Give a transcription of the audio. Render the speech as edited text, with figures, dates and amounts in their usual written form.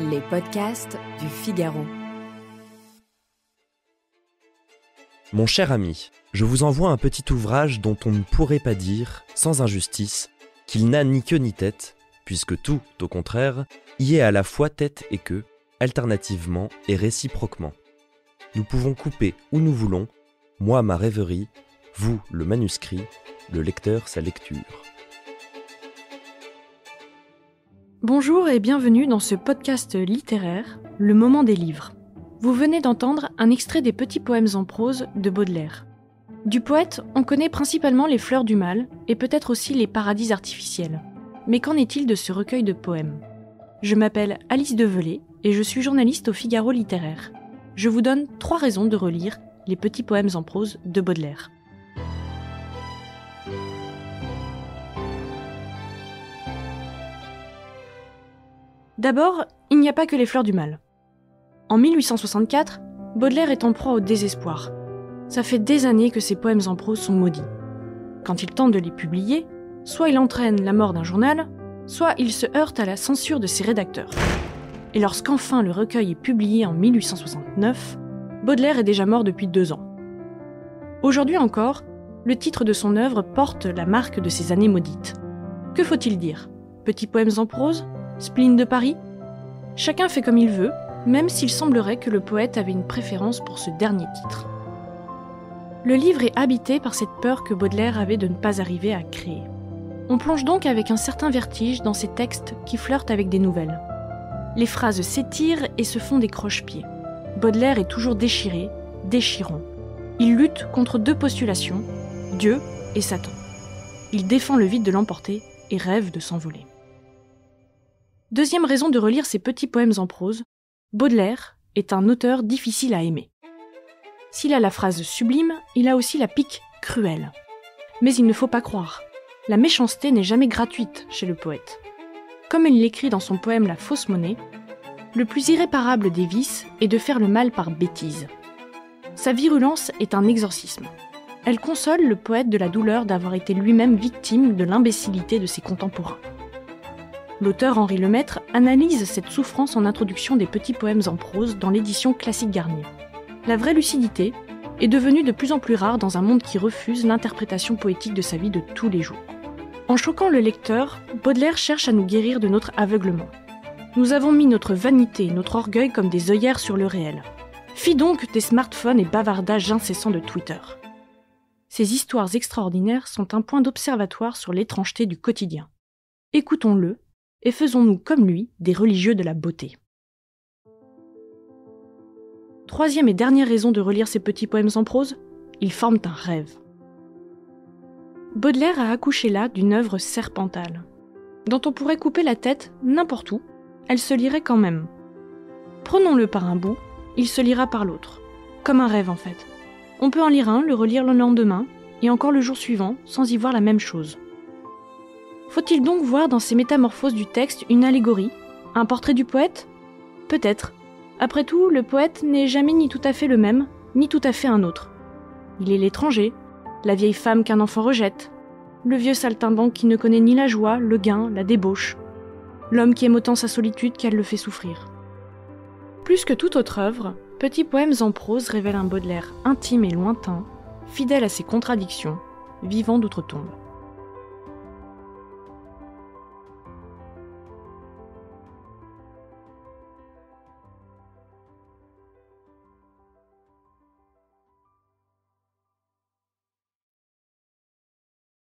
Les podcasts du Figaro. Mon cher ami, je vous envoie un petit ouvrage dont on ne pourrait pas dire, sans injustice, qu'il n'a ni queue ni tête, puisque tout, au contraire, y est à la fois tête et queue, alternativement et réciproquement. Nous pouvons couper où nous voulons, moi ma rêverie, vous le manuscrit, le lecteur sa lecture. Bonjour et bienvenue dans ce podcast littéraire, Le moment des livres. Vous venez d'entendre un extrait des petits poèmes en prose de Baudelaire. Du poète, on connaît principalement les fleurs du mal et peut-être aussi les paradis artificiels. Mais qu'en est-il de ce recueil de poèmes ? Je m'appelle Alice Develay et je suis journaliste au Figaro littéraire. Je vous donne 3 raisons de relire les petits poèmes en prose de Baudelaire. D'abord, il n'y a pas que les fleurs du mal. En 1864, Baudelaire est en proie au désespoir. Ça fait des années que ses poèmes en prose sont maudits. Quand il tente de les publier, soit il entraîne la mort d'un journal, soit il se heurte à la censure de ses rédacteurs. Et lorsqu'enfin le recueil est publié en 1869, Baudelaire est déjà mort depuis 2 ans. Aujourd'hui encore, le titre de son œuvre porte la marque de ces années maudites. Que faut-il dire ? Petits poèmes en prose ? Spleen de Paris ? Chacun fait comme il veut, même s'il semblerait que le poète avait une préférence pour ce dernier titre. Le livre est habité par cette peur que Baudelaire avait de ne pas arriver à créer. On plonge donc avec un certain vertige dans ces textes qui flirtent avec des nouvelles. Les phrases s'étirent et se font des croche-pieds. Baudelaire est toujours déchiré, déchirant. Il lutte contre 2 postulations, Dieu et Satan. Il défend le vide de l'emporter et rêve de s'envoler. Deuxième raison de relire ces petits poèmes en prose, Baudelaire est un auteur difficile à aimer. S'il a la phrase sublime, il a aussi la pique cruelle. Mais il ne faut pas croire, la méchanceté n'est jamais gratuite chez le poète. Comme il l'écrit dans son poème La fausse monnaie, le plus irréparable des vices est de faire le mal par bêtise. Sa virulence est un exorcisme. Elle console le poète de la douleur d'avoir été lui-même victime de l'imbécilité de ses contemporains. L'auteur Henri Lemaître analyse cette souffrance en introduction des petits poèmes en prose dans l'édition classique Garnier. La vraie lucidité est devenue de plus en plus rare dans un monde qui refuse l'interprétation poétique de sa vie de tous les jours. En choquant le lecteur, Baudelaire cherche à nous guérir de notre aveuglement. Nous avons mis notre vanité et notre orgueil comme des œillères sur le réel. Fi donc des smartphones et bavardages incessants de Twitter. Ces histoires extraordinaires sont un point d'observatoire sur l'étrangeté du quotidien. Écoutons-le et faisons-nous comme lui des religieux de la beauté. Troisième et dernière raison de relire ces petits poèmes en prose, ils forment un rêve. Baudelaire a accouché là d'une œuvre serpentale, dont on pourrait couper la tête n'importe où, elle se lirait quand même. Prenons-le par un bout, il se lira par l'autre, comme un rêve en fait. On peut en lire un, le relire le lendemain, et encore le jour suivant, sans y voir la même chose. Faut-il donc voir dans ces métamorphoses du texte une allégorie, un portrait du poète ? Peut-être. Après tout, le poète n'est jamais ni tout à fait le même, ni tout à fait un autre. Il est l'étranger, la vieille femme qu'un enfant rejette, le vieux saltimbanque qui ne connaît ni la joie, le gain, la débauche, l'homme qui aime autant sa solitude qu'elle le fait souffrir. Plus que toute autre œuvre, Petits poèmes en prose révèlent un Baudelaire intime et lointain, fidèle à ses contradictions, vivant d'outre-tombe.